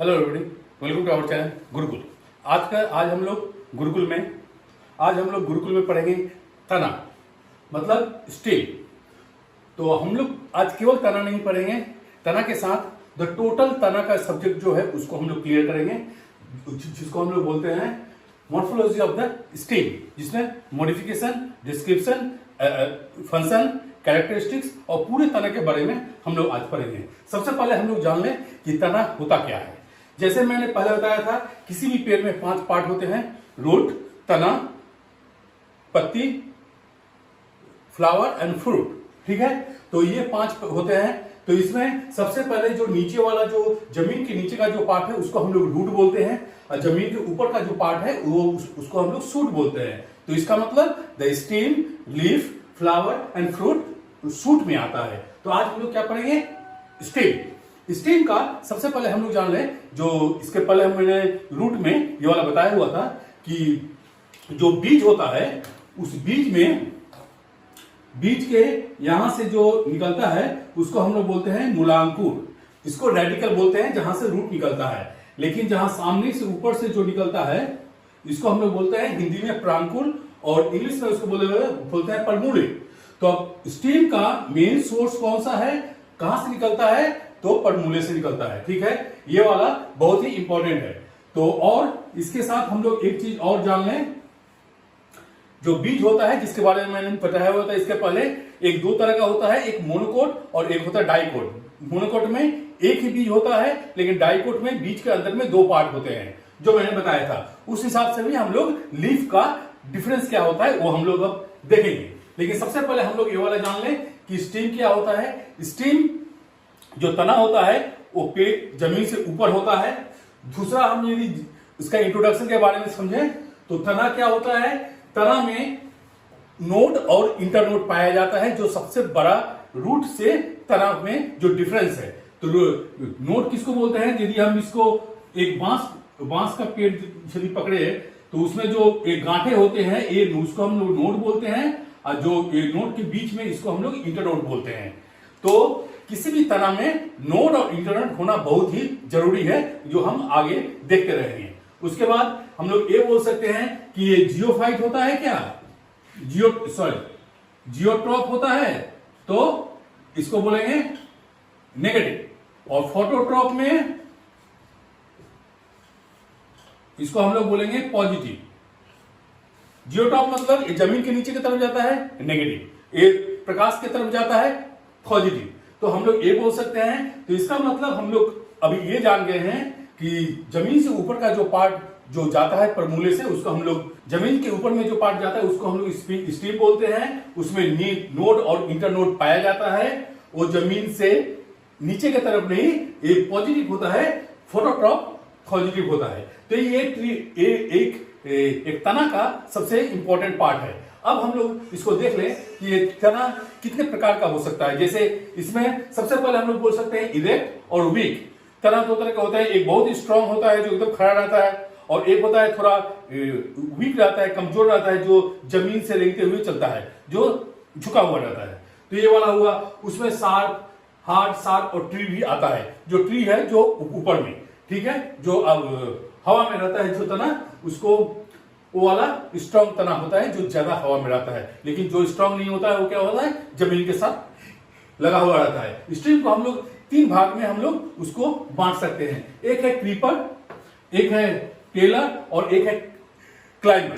Hello everybody, welcome to our channel Gurukul. आज हम लोग गुरुकुल में पढ़ेंगे तना, मतलब स्टेम। तो हम लोग आज केवल तना नहीं पढ़ेंगे, तना के साथ द टोटल तना का सब्जेक्ट जो है उसको हम लोग क्लियर करेंगे, जिसको हम लोग बोलते हैं मॉर्फोलॉजी ऑफ द स्टेम, जिसमें मॉडिफिकेशन, डिस्क्रिप्शन, फंक्शन, कैरेक्टरिस्टिक्स और पूरे तना के बारे में हम लोग आज पढ़ेंगे। सबसे पहले हम लोग जान लें कि तना होता क्या है। जैसे मैंने पहले बताया था, किसी भी पेड़ में 5 पार्ट होते हैं: रूट, तना, पत्ती, फ्लावर एंड फ्रूट। ठीक है, तो ये 5 होते हैं। तो इसमें सबसे पहले जो नीचे वाला, जो जमीन के नीचे का जो पार्ट है उसको हम लोग रूट बोलते हैं, और जमीन के ऊपर का जो पार्ट है वो उसको हम लोग शूट बोलते हैं। तो इसका मतलब the stem, leaf, flower and fruit shoot में आता है। तो आज हम लोग क्या पढ़ेंगे? स्टेम। स्टेम का सबसे पहले हम लोग जान लें, जो इसके पहले मैंने रूट में ये वाला बताया हुआ था कि जो बीज होता है, उस बीज के यहां से जो निकलता है उसको हम लोग बोलते हैं मूलांकुर। इसको रेडिकल बोलते हैं जहां से रूट निकलता है, लेकिन जहां सामने से ऊपर से जो निकलता है इसको हम लोग बोलते हैं हिंदी में प्रांकुल, और इंग्लिश में उसको बोलते हैं परमूले। तो अब स्टेम का मेन सोर्स कौन सा है, कहां से निकलता है? तो परमूले से निकलता है। ठीक है, ये वाला बहुत ही इंपॉर्टेंट है। तो और इसके साथ हम लोग एक चीज और जान लें, जो बीज होता है जिसके बारे में मैंने बताया हुआ था इसके पहले, एक 2 तरह का होता है, एक मोनोकोट और एक होता है डाइकोट। मोनोकोट में एक ही बीज होता है, लेकिन डाइकोट में बीज के अंदर में 2 पार्ट होते हैं, जो मैंने बताया था। उस हिसाब से भी हम लोग लीफ का डिफरेंस क्या होता है वो हम लोग अब देखेंगे। लेकिन सबसे पहले हम लोग ये वाला जान लें कि स्टेम क्या होता है। स्टेम जो तना होता है वो पेड़ जमीन से ऊपर होता है। दूसरा, हम यदि इसका इंट्रोडक्शन के बारे में समझें तो तना क्या होता है, तना में नोड और इंटरनोड पाया जाता है, जो सबसे बड़ा रूट से तना में जो डिफरेंस है। तो नोड किसको बोलते हैं? यदि हम इसको एक बांस का पेड़ यदि पकड़े तो उसमें जो एक गांठे होते हैं, ये उसको हम लोग नोड बोलते हैं, और जो नोड के बीच में इसको हम लोग इंटरनोड बोलते हैं। तो किसी भी तना में नोड और इंटरनोड होना बहुत ही जरूरी है, जो हम आगे देखते रहेंगे। उसके बाद हम लोग ये बोल सकते हैं कि ये जियोफाइट होता है क्या, जियोट्रॉप होता है, तो इसको बोलेंगे नेगेटिव। और फोटोट्रॉप में इसको हम लोग बोलेंगे पॉजिटिव। जियोट्रॉप मतलब ये जमीन के नीचे की तरफ जाता है, नेगेटिव। ये प्रकाश की तरफ जाता है, पॉजिटिव। तो हम लोग ये बोल सकते हैं। तो इसका मतलब हम लोग अभी ये जान गए हैं कि जमीन से ऊपर का जो पार्ट जो जाता है परमूले से, उसको हम लोग, जमीन के ऊपर में जो पार्ट जाता है उसको हम लोग स्टेम बोलते हैं। उसमें नोड और इंटरनोड पाया जाता है। वो जमीन से नीचे की तरफ नहीं, ये पॉजिटिव होता है, फोटोट्रॉप पॉजिटिव होता है। तो ये एक तना का सबसे इंपॉर्टेंट पार्ट है। अब हम लोग इसको देख लें कि ये तना कितने प्रकार का हो सकता है। जैसे इसमें सबसे पहले हम लोग बोल सकते हैं इरेक्ट और वीक। तना 2 तरह का होता है, एक बहुत ही स्ट्रांग होता है जो एकदम खड़ा रहता है, और एक होता है थोड़ा वीक रहता है, कमजोर रहता है, जो जमीन से रेंगते हुए चलता है, जो झुका हुआ रहता है। तो ये वाला हुआ। उसमें सार्प, हार्ड, सार्प और ट्री भी आता है। जो ट्री है जो ऊपर में, ठीक है, जो हवा में रहता है जो तना, उसको वो वाला स्ट्रांग तना होता है जो ज्यादा हवा में रहता है। लेकिन जो स्ट्रांग नहीं होता है वो क्या होता है, जमीन के साथ लगा हुआ रहता है। स्टेम को हम लोग 3 भाग में हम लोग उसको बांट सकते हैं। एक है क्रीपर, एक है टेलर और एक है क्लाइंबर।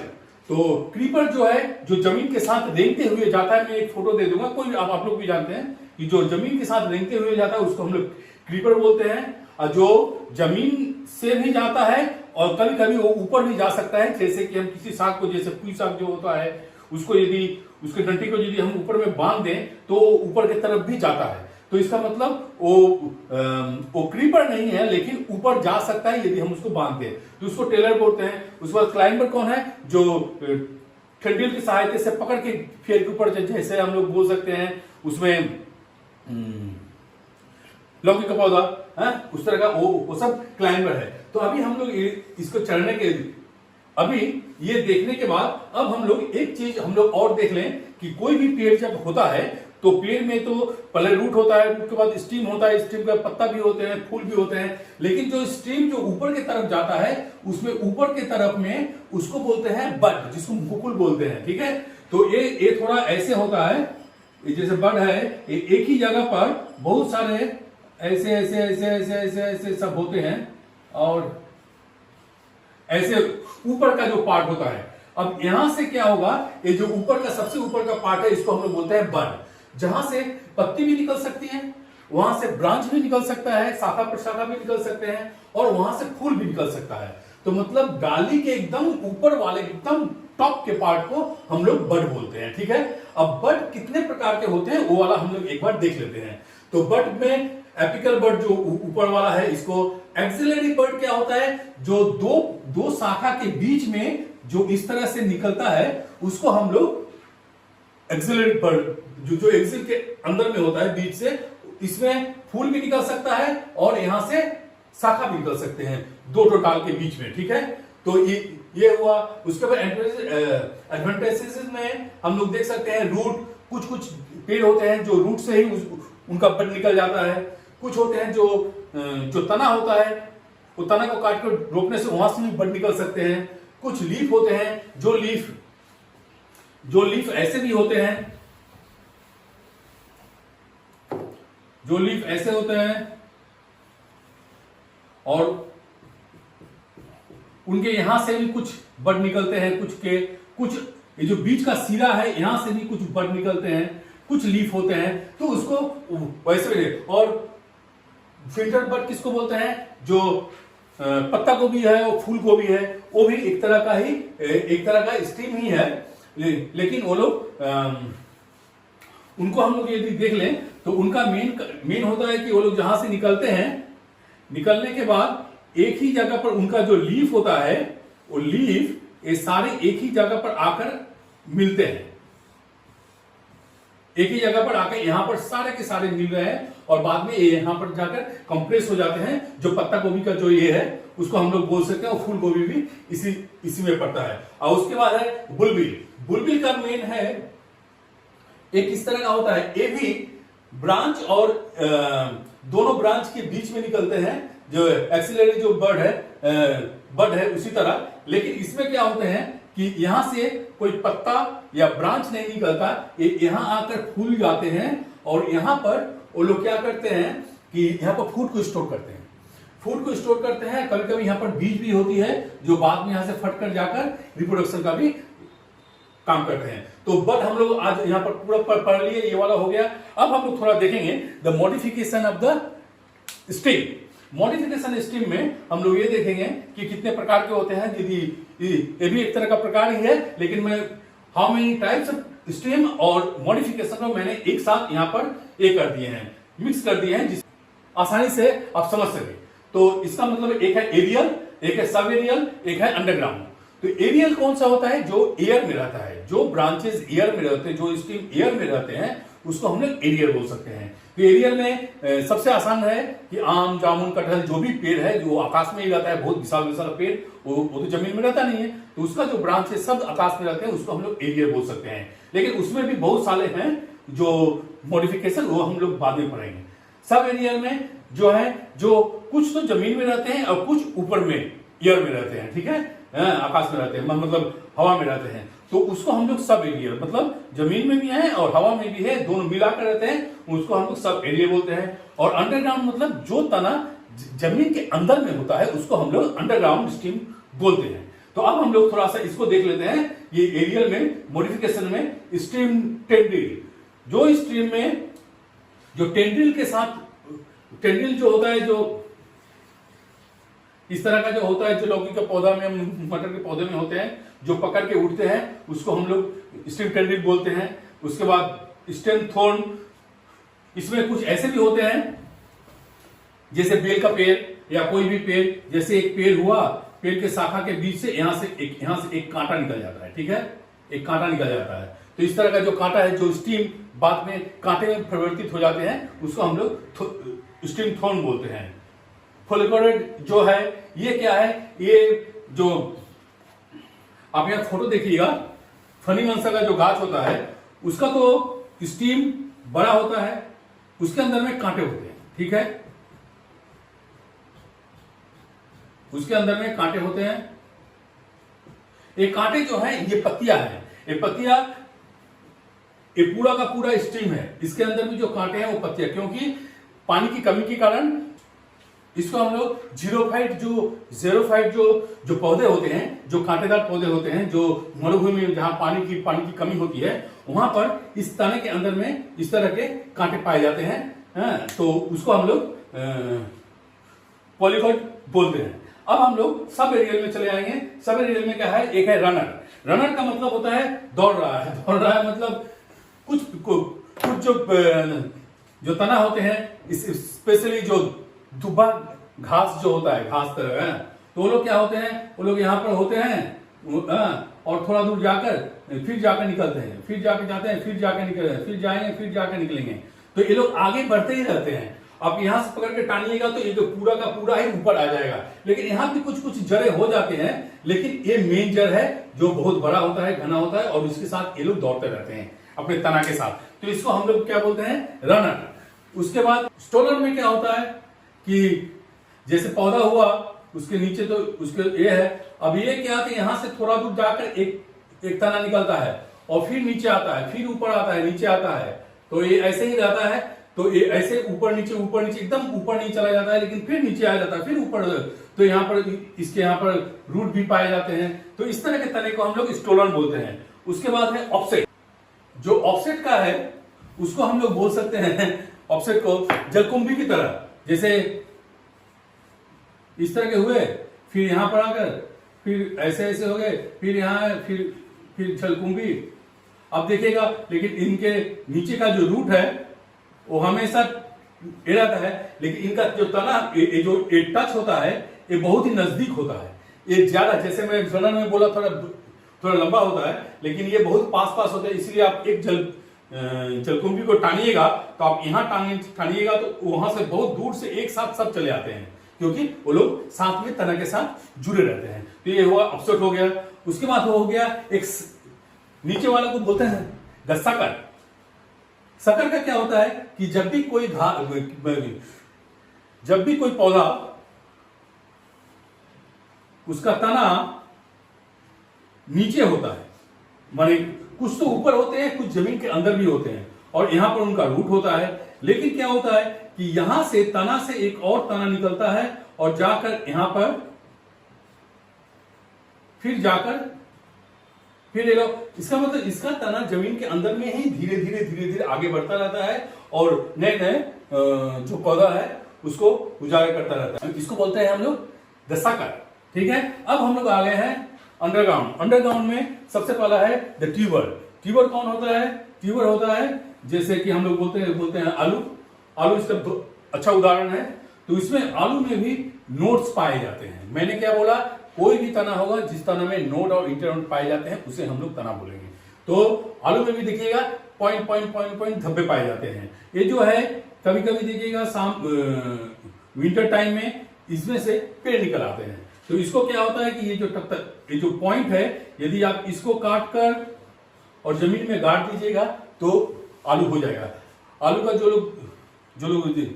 तो क्रीपर जो है, जो जमीन के साथ रेंगते हुए जाता है, मैं एक फोटो दे दूंगा, कोई आप लोग भी जानते हैं कि जो जमीन के साथ रेंगते हुए जाता है उसको हम लोग क्रीपर बोलते हैं। और जो जमीन से भी जाता है और कभी कभी वो ऊपर भी जा सकता है, जैसे कि हम किसी साग को, जैसे पुई साग जो होता है, उसको यदि उसके डंटी को यदि हम ऊपर में बांध दें तो ऊपर की तरफ भी जाता है। तो इसका मतलब वो क्रीपर नहीं है, लेकिन ऊपर जा सकता है यदि हम उसको बांध दें, तो उसको टेलर बोलते हैं। उसके बाद क्लाइंबर कौन है? जो ठंडिल की सहायता से पकड़ के पेड़ के ऊपर, जैसे हम लोग बोल सकते हैं उसमें लौकी का पौधा है, उस तरह का वो सब क्लाइंबर है। तो अभी हम लोग इसको चढ़ने के, अभी ये देखने के बाद अब हम लोग एक चीज हम लोग और देख लें कि कोई भी पेड़ जब होता है तो पेड़ में तो पहले रूट होता है, रूट के बाद स्टीम होता है, स्टीम के पत्ता भी होते हैं, फूल भी होते हैं, लेकिन जो स्टीम जो ऊपर की तरफ जाता है उसमें ऊपर की तरफ में उसको बोलते हैं बड, जिसको मुकुल बोलते हैं। ठीक है, तो ये थोड़ा ऐसे होता है, जैसे बड है, एक ही जगह पर बहुत सारे ऐसे ऐसे ऐसे ऐसे ऐसे ऐसे सब होते हैं, और ऐसे ऊपर का जो पार्ट होता है। अब यहां से क्या होगा, ये जो ऊपर का सबसे ऊपर का पार्ट है इसको हम लोग बोलते हैं बड, जहां से पत्ती भी निकल सकती है, वहां से ब्रांच भी निकल सकता है, शाखा प्रशाखा भी निकल सकते हैं, और वहां से फूल भी निकल सकता है। तो मतलब डाली के एकदम ऊपर वाले एकदम टॉप के पार्ट को हम लोग बड बोलते हैं। ठीक है, अब बड कितने प्रकार के होते हैं वो वाला हम लोग एक बार देख लेते हैं। तो बड में एपिकल बड जो ऊपर वाला है, इसको एक्सिलरी बड क्या होता है, जो दो शाखा के बीच में जो इस तरह से निकलता है उसको हम लोग एक्सिलरी बड, जो एक्सिल के अंदर में होता है बीच से, इसमें फूल भी निकल सकता है और यहां से शाखा भी निकल सकते हैं, दो डाल के बीच में। ठीक है, तो ये हुआ। उसके बाद एडवांटेजेस में हम लोग देख सकते हैं, रूट, कुछ पेड़ होते हैं जो रूट से ही उनका बड निकल जाता है, कुछ होते हैं जो तना होता है, वो तना को काट कर रोपने से वहां से भी बड निकल सकते हैं, कुछ लीफ होते हैं जो लीफ ऐसे भी होते हैं, जो लीफ ऐसे होते हैं, और उनके यहां से भी कुछ बड निकलते हैं, कुछ ये जो बीच का सिरा है यहां से भी कुछ बड निकलते हैं, कुछ लीफ होते हैं, तो उसको वैसे। और फिल्टर बड किसको बोलते हैं, जो पत्ता गोभी है और फूल गोभी है, वो भी एक तरह का स्टीम ही है, लेकिन वो लोग उनको हम लोग यदि देख लें तो उनका मेन होता है कि वो लोग जहां से निकलते हैं, निकलने के बाद एक ही जगह पर उनका जो लीफ होता है, वो लीफ ये सारे एक ही जगह पर आकर मिलते हैं, एक ही जगह पर आकर यहां पर सारे के सारे मिल रहे हैं, और बाद में ये यहां पर जाकर कंप्रेस हो जाते हैं। जो पत्ता गोभी का जो ये है उसको हम लोग बोल सकते हैं, और फूल गोभी भी इसी में पड़ता है। और उसके बाद है बुलबिल का मेन है, एक इस तरह का होता है, ये भी ब्रांच और दोनों ब्रांच के बीच में निकलते हैं, जो एक्सिलरी जो बड है उसी तरह, लेकिन इसमें क्या होते हैं कि यहां से कोई पत्ता या ब्रांच नहीं निकलता, ये यहां आकर फूल जाते हैं, और यहां पर वो लोग क्या करते हैं कि यहां पर फूड को स्टोर करते हैं, कभी कभी यहां पर बीज भी होती है जो बाद में यहां से फट कर जाकर रिप्रोडक्शन का भी काम करते हैं। तो बट हम लोग आज यहां पर पूरा पढ़ लिए, ये वाला हो गया। अब हम लोग थोड़ा देखेंगे the modification of the steam. Modification steam में हम लोग ये देखेंगे कि कितने प्रकार के होते हैं, यदि ये भी एक तरह का प्रकार ही है, लेकिन मैं how many types of steam और मॉडिफिकेशन को मैंने एक साथ यहां पर ये कर दिए हैं, मिक्स कर दिए हैं, जिस आसानी से आप समझ सके। तो इसका मतलब एक है एरियल, एक है सब एरियल, एक है अंडरग्राउंड। तो एरियल कौन सा होता है, जो एयर में रहता है, जो ब्रांचेस एयर में रहते हैं, जो स्टीम एयर में रहते हैं, उसको हम लोग एरियल बोल सकते हैं। तो एरियल में सबसे आसान है कि आम, जामुन, कटहल जो भी पेड़ है जो आकाश में ही रहता है, बहुत विशाल पेड़, वो तो जमीन में रहता नहीं है, तो उसका जो ब्रांच है सब आकाश में रहते हैं, उसको हम लोग एरियल बोल सकते हैं। लेकिन उसमें भी बहुत सारे हैं जो मॉडिफिकेशन, वो हम लोग बाद में पढ़ेंगे। सब एरियल में जो है, जो कुछ तो जमीन में रहते हैं और कुछ ऊपर में एयर में रहते हैं, ठीक है, आकाश में रहते हैं, मतलब हवा में रहते हैं, तो उसको हम लोग सब एरिया, मतलब जमीन में भी है और हवा में भी है, दोनों मिलाकर रहते हैं, उसको हम लोग सब एरिया बोलते हैं। और अंडरग्राउंड मतलब जो तना जमीन के अंदर में होता है, उसको हम लोग अंडरग्राउंड स्टीम बोलते हैं। तो अब हम लोग थोड़ा सा इसको देख लेते हैं, ये एरियल में मॉडिफिकेशन में स्टीम टेंड्रिल, जो स्टीम में जो टेंड्रिल के साथ, टेंड्रिल जो होता है, जो इस तरह का जो होता है, जो लौकी के पौधा में, मटर के पौधे में होते हैं, जो पकड़ के उठते हैं, उसको हम लोग स्टेम टेंड्रिल बोलते हैं। उसके बाद स्टेम थोर्न, इसमें कुछ ऐसे भी होते हैं जैसे बेल का पेड़ या कोई भी पेड़, जैसे एक पेड़ हुआ, पेड़ के शाखा के बीच से यहां से एक कांटा निकल जाता है, ठीक है, एक कांटा निकल जाता है। तो इस तरह का जो कांटा है, जो स्टीम बाद में कांटे में परिवर्तित हो जाते हैं, उसको हम लोग स्टीम थोर्न बोलते हैं। फोलिकोइड जो है, ये क्या है, ये जो आप यहां फोटो देखिएगा, फनी मंसा का जो गाछ होता है, उसका तो स्टीम बड़ा होता है, उसके अंदर में कांटे होते हैं, ठीक है, उसके अंदर में कांटे होते हैं। ये कांटे जो है ये पत्तियां हैं, ये पत्तियां, ये पूरा का पूरा स्ट्रीम है, इसके अंदर भी जो कांटे हैं वो पत्तियां, क्योंकि पानी की कमी के कारण इसको हम लोग ज़ेरोफाइट जो पौधे होते हैं, जो कांटेदार पौधे होते हैं, जो मरुभूमि में जहां पानी की कमी होती है, वहां पर इस तने के अंदर में इस तरह के कांटे पाए जाते हैं, तो उसको हम लोग पॉलीकॉट बोलते हैं। अब हम लोग सब एरियल में चले आएंगे। सब एरियल में क्या है, एक है रनर। रनर का मतलब होता है दौड़ रहा है, दौड़ रहा है मतलब कुछ जो तना होते हैं, स्पेशली जो दुब्बा घास जो होता है, घास तरह है, तो वो लोग क्या होते हैं, वो लोग यहाँ पर होते हैं और थोड़ा दूर जाकर फिर जाकर निकलते हैं, फिर जाकर जाते हैं, फिर जाकर निकलते हैं, फिर जाएंगे, फिर जाकर निकलेंगे, तो ये लोग आगे बढ़ते ही रहते हैं। आप यहां से पकड़ के टानिएगा तो ये तो पूरा का पूरा ही ऊपर आ जाएगा, लेकिन यहां भी कुछ जड़े हो जाते हैं, लेकिन ये मेन जड़ है जो बहुत बड़ा होता है, घना होता है, और उसके साथ ये लोग दौड़ते रहते हैं अपने तना के साथ, तो इसको हम लोग क्या बोलते हैं, रनर। उसके बाद स्टोलर में क्या होता है कि जैसे पौधा हुआ, उसके नीचे तो उसके ये है, अब ये क्या है, यहां से थोड़ा दूर जाकर एक तना निकलता है और फिर नीचे आता है, फिर ऊपर आता है, नीचे आता है, तो ये ऐसे ही रहता है, तो ये ऐसे ऊपर नीचे एकदम ऊपर नहीं चला जाता है, लेकिन फिर नीचे आ जाता है, फिर ऊपर, तो यहाँ पर इसके यहाँ पर रूट भी पाए जाते हैं, तो इस तरह के तने को हम लोग स्टोलन बोलते हैं। उसके बाद है ऑफसेट। जो ऑफसेट का है उसको हम लोग बोल सकते हैं, ऑफसेट को जलकुंभी की तरह, जैसे इस तरह के हुए, फिर यहां पर आकर फिर ऐसे हो गए, फिर यहां फिर जलकुंभी। अब देखिएगा, लेकिन इनके नीचे का जो रूट है वो हमेशा ये रहता है, लेकिन इनका जो तना जो टच होता है ये बहुत ही नजदीक होता है, ये ज्यादा, जैसे मैं जनरल में बोला थोड़ा लंबा होता है, लेकिन ये बहुत पास होता है, इसलिए आप एक जलकुंभी को टानिएगा तो आप यहाँ टानिएगा तो वहां से बहुत दूर से एक साथ सब चले आते हैं, क्योंकि वो लोग साथ में तना के साथ जुड़े रहते हैं। तो ये हुआ ऑफसेट हो गया। उसके बाद हो गया एक नीचे वाला को बोलते हैं सकर। सकर का क्या होता है कि जब भी कोई पौधा, उसका तना नीचे होता है, माने कुछ तो ऊपर होते हैं, कुछ जमीन के अंदर भी होते हैं, और यहां पर उनका रूट होता है, लेकिन क्या होता है कि यहां से तना से एक और तना निकलता है और जाकर यहां पर फिर ले लो, इसका मतलब इसका तना जमीन के अंदर में ही धीरे धीरे आगे बढ़ता रहता है और नए जो पौधा है उसको उजागर करता रहता है। इसको बोलते हैं हम लोग दसाकर, ठीक है। अब हम लोग आ गए हैं अंडरग्राउंड। अंडरग्राउंड में सबसे पहला है द ट्यूबर। ट्यूबर कौन होता है? ट्यूबर होता है जैसे कि हम लोग बोलते हैं आलू इसका अच्छा उदाहरण है। तो इसमें आलू में भी नोड्स पाए जाते हैं। मैंने क्या बोला, कोई भी तना होगा जिस तना में नोड और इंटरनोड पाए जाते हैं उसे हम लोग तना बोलेंगे। तो आलू में भी देखिएगा पॉइंट धब्बे पाए जाते हैं। ये जो है कभी कभी देखिएगा विंटर टाइम में इसमें से पेड़ निकल आते हैं। तो इसको क्या होता है कि ये जो पॉइंट है, यदि आप इसको काट कर और जमीन में गाड़ दीजिएगा तो आलू हो जाएगा। आलू का जो लोग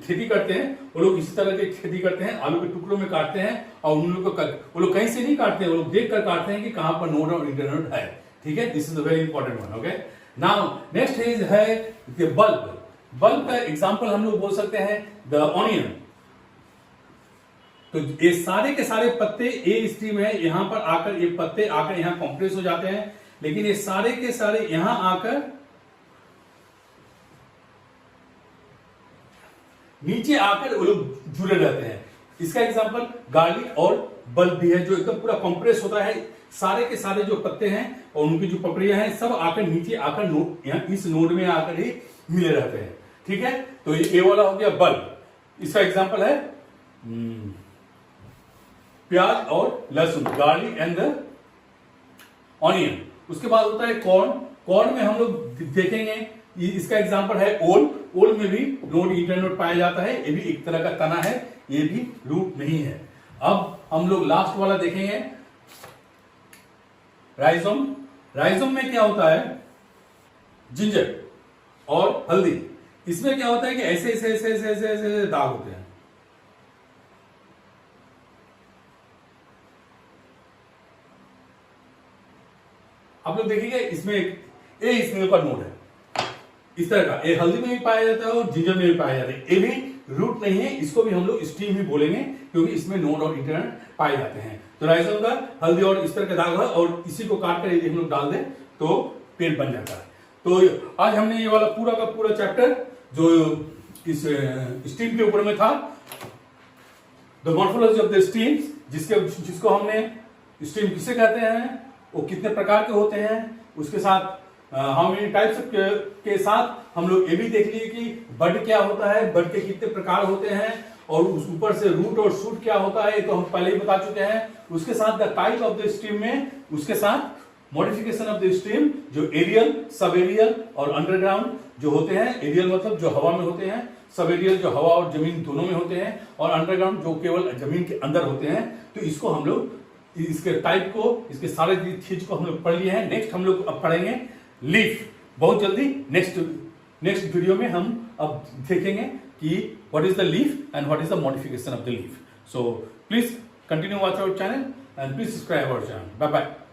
खेती करते हैं वो लोग इसी तरह की खेती करते हैं, आलू के टुकड़ों में काटते हैं और वो लोग कहीं से नहीं काटते हैं, वो लोग देख कर काटते हैं कि कहां पर नोड और इंटरनोड है, ठीक है। This is the very important one, okay. Now next है बल्ब। बल्ब का एग्जांपल हम लोग बोल सकते हैं द ऑनियन। तो ये सारे के सारे पत्ते ए स्ट्रीम है, यहां पर आकर ये पत्ते आकर यहां कॉम्प्रेस हो जाते हैं, लेकिन ये सारे के सारे यहां आकर नीचे आकर वो लोग जुड़े रहते हैं। इसका एग्जांपल गार्लिक और बल्ब भी है, जो एकदम पूरा कंप्रेस होता है। सारे के सारे जो पत्ते हैं और उनकी जो पपड़ियां हैं सब आकर नीचे आकर इस नोड में आकर ही मिले रहते हैं, ठीक है। तो ये वाला हो गया बल्ब। इसका एग्जांपल है प्याज और लहसुन, गार्लिक एंड द ऑनियन। उसके बाद होता है कॉर्न। कॉर्न में हम लोग देखेंगे, इसका एग्जांपल है ओल। ओल में भी नोड इंटरनोड पाया जाता है, ये भी एक तरह का तना है, ये भी रूट नहीं है। अब हम लोग लास्ट वाला देखेंगे राइजोम। राइजोम में क्या होता है, जिंजर और हल्दी। इसमें क्या होता है कि ऐसे ऐसे ऐसे ऐसे ऐसे ऐसे दाग होते हैं। आप लोग देखिएगा इसमें ए स्नेल का नोड है इस तरह का, ए हल्दी में भी पाया जाता है और जिंजर में भी पाया जाता है। ए भी रूट नहीं है, इसको भी हम लोग स्टीम ही बोलेंगे क्योंकि इसमें नोड और इंटर्न पाए जाते हैं। तो राइजोम का हल्दी और इस तरह का दाग है और इसी को काट कर यदि हम लोग डाल दें तो पेड़ बन जाता है। तो आज हमने ये वाला पूरा का पूरा चैप्टर जो इस स्टीम के ऊपर में था, the morphology of the steam, जिसको हमने स्टीम किसे कहते हैं, वो कितने प्रकार के होते हैं, उसके साथ हाउ मेनी टाइप्स के साथ हम लोग ये भी देख लिए कि बड क्या होता है, बड के कितने प्रकार होते हैं, और उस ऊपर से रूट और शूट क्या होता है तो हम पहले ही बता चुके हैं। उसके साथ the type of the stream में, उसके साथ मॉडिफिकेशन ऑफ द स्ट्रीम, जो एरियल, सब एरियल और अंडरग्राउंड जो होते हैं। एरियल मतलब जो हवा में होते हैं, सब एरियल जो हवा और जमीन दोनों में होते हैं, और अंडरग्राउंड जो केवल जमीन के अंदर होते हैं। तो इसको हम लोग इसके टाइप को, इसके सारे चीज को हम लोग पढ़ लिए हैं। नेक्स्ट हम लोग अब पढ़ेंगे लीफ, बहुत जल्दी नेक्स्ट वीडियो में हम अब देखेंगे कि what is the leaf and what is the modification of the leaf. So please continue watch our channel and please subscribe our channel. Bye bye.